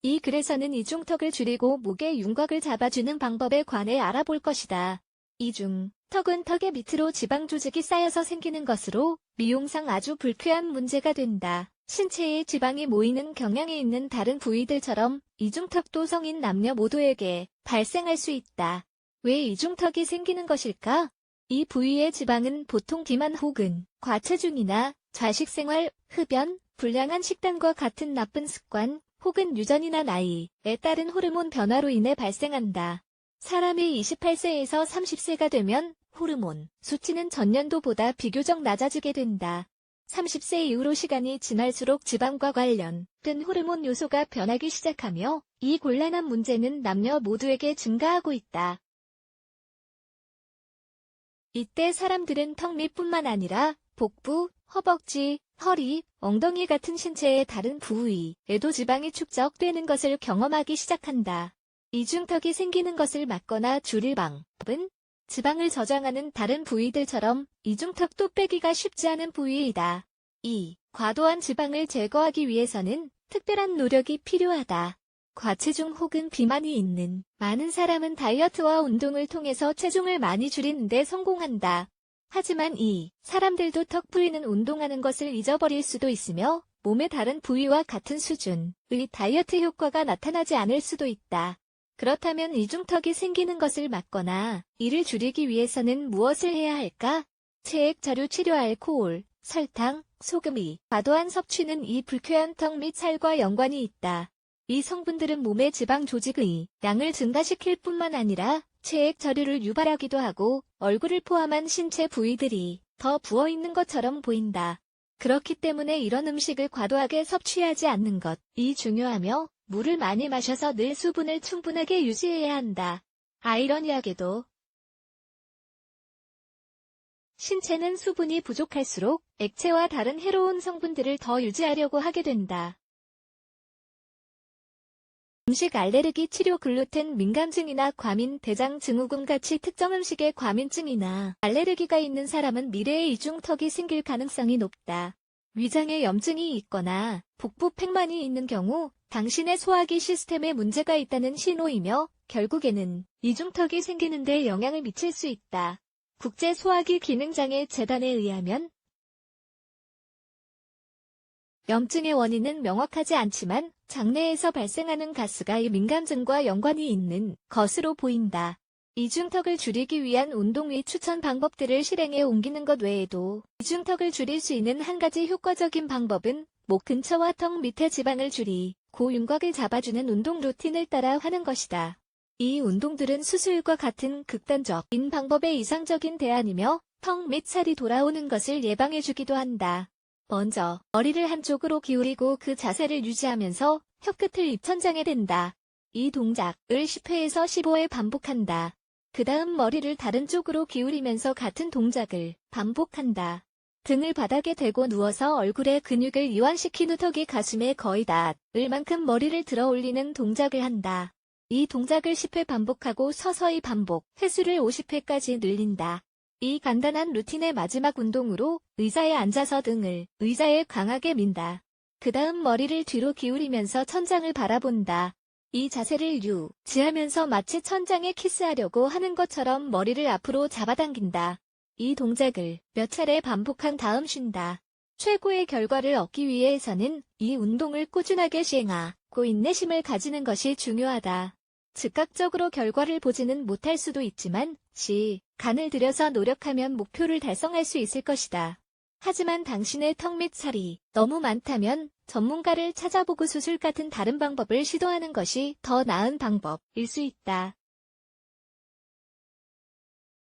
이 글에서는 이중턱을 줄이고 목의 윤곽을 잡아주는 방법에 관해 알아볼 것이다. 이중턱은 턱의 밑으로 지방 조직이 쌓여서 생기는 것으로 미용상 아주 불쾌한 문제가 된다. 신체에 지방이 모이는 경향이 있는 다른 부위들처럼 이중턱도 성인 남녀 모두에게 발생할 수 있다. 왜 이중턱이 생기는 것일까? 이 부위의 지방은 보통 비만 혹은 과체중이나 좌식생활, 흡연, 불량한 식단과 같은 나쁜 습관, 혹은 유전이나 나이에 따른 호르몬 변화로 인해 발생한다. 사람이 28세에서 30세가 되면 호르몬 수치는 전년도보다 비교적 낮아지게 된다. 30세 이후로 시간이 지날수록 지방과 관련된 호르몬 요소가 변하기 시작하며 이 곤란한 문제는 남녀 모두에게 증가하고 있다. 이때 사람들은 턱 밑뿐만 아니라 복부, 허벅지, 허리, 엉덩이 같은 신체의 다른 부위에도 지방이 축적되는 것을 경험하기 시작한다. 이중턱이 생기는 것을 막거나 줄일 방법은 지방을 저장하는 다른 부위들처럼 이중턱도 빼기가 쉽지 않은 부위이다. 이 과도한 지방을 제거하기 위해서는 특별한 노력이 필요하다. 과체중 혹은 비만이 있는 많은 사람은 다이어트와 운동을 통해서 체중을 많이 줄이는 데 성공한다. 하지만 이 사람들도 턱 부위는 운동하는 것을 잊어버릴 수도 있으며 몸의 다른 부위와 같은 수준의 다이어트 효과가 나타나지 않을 수도 있다. 그렇다면 이중턱이 생기는 것을 막거나 이를 줄이기 위해서는 무엇을 해야 할까? 체액저류 치료 알코올, 설탕, 소금의 과도한 섭취는 이 불쾌한 턱 및 살과 연관이 있다. 이 성분들은 몸의 지방 조직의 양을 증가시킬 뿐만 아니라 체액저류를 유발하기도 하고 얼굴을 포함한 신체 부위들이 더 부어있는 것처럼 보인다. 그렇기 때문에 이런 음식을 과도하게 섭취하지 않는 것이 중요하며 물을 많이 마셔서 늘 수분을 충분하게 유지해야 한다. 아이러니하게도 신체는 수분이 부족할수록 액체와 다른 해로운 성분들을 더 유지하려고 하게 된다. 음식 알레르기 치료 글루텐 민감증이나 과민 대장 증후군 같이 특정 음식에 과민증이나 알레르기가 있는 사람은 미래에 이중턱이 생길 가능성이 높다. 위장에 염증이 있거나 복부 팽만이 있는 경우 당신의 소화기 시스템에 문제가 있다는 신호이며 결국에는 이중턱이 생기는 데 영향을 미칠 수 있다. 국제소화기 기능장애 재단에 의하면 염증의 원인은 명확하지 않지만 장내에서 발생하는 가스가 이 민감증과 연관이 있는 것으로 보인다. 이중턱을 줄이기 위한 운동 및 추천 방법들을 실행에 옮기는 것 외에도 이중턱을 줄일 수 있는 한 가지 효과적인 방법은 목 근처와 턱 밑의 지방을 줄이고 윤곽을 잡아주는 운동 루틴을 따라 하는 것이다. 이 운동들은 수술과 같은 극단적인 방법의 이상적인 대안이며 턱 밑 살이 돌아오는 것을 예방해주기도 한다. 먼저 머리를 한쪽으로 기울이고 그 자세를 유지하면서 혀끝을 입천장에 댄다. 이 동작을 10회에서 15회 반복한다. 그 다음 머리를 다른 쪽으로 기울이면서 같은 동작을 반복한다. 등을 바닥에 대고 누워서 얼굴의 근육을 이완시킨 후 턱이 가슴에 거의 닿을 만큼 머리를 들어 올리는 동작을 한다. 이 동작을 10회 반복하고 서서히 반복 횟수를 50회까지 늘린다. 이 간단한 루틴의 마지막 운동으로 의자에 앉아서 등을 의자에 강하게 민다. 그 다음 머리를 뒤로 기울이면서 천장을 바라본다. 이 자세를 유지하면서 마치 천장에 키스하려고 하는 것처럼 머리를 앞으로 잡아당긴다. 이 동작을 몇 차례 반복한 다음 쉰다. 최고의 결과를 얻기 위해서는 이 운동을 꾸준하게 시행하고 인내심을 가지는 것이 중요하다. 즉각적으로 결과를 보지는 못할 수도 있지만 시간을 들여서 노력하면 목표를 달성할 수 있을 것이다. 하지만 당신의 턱 밑 살이 너무 많다면 전문가를 찾아보고 수술 같은 다른 방법을 시도하는 것이 더 나은 방법일 수 있다.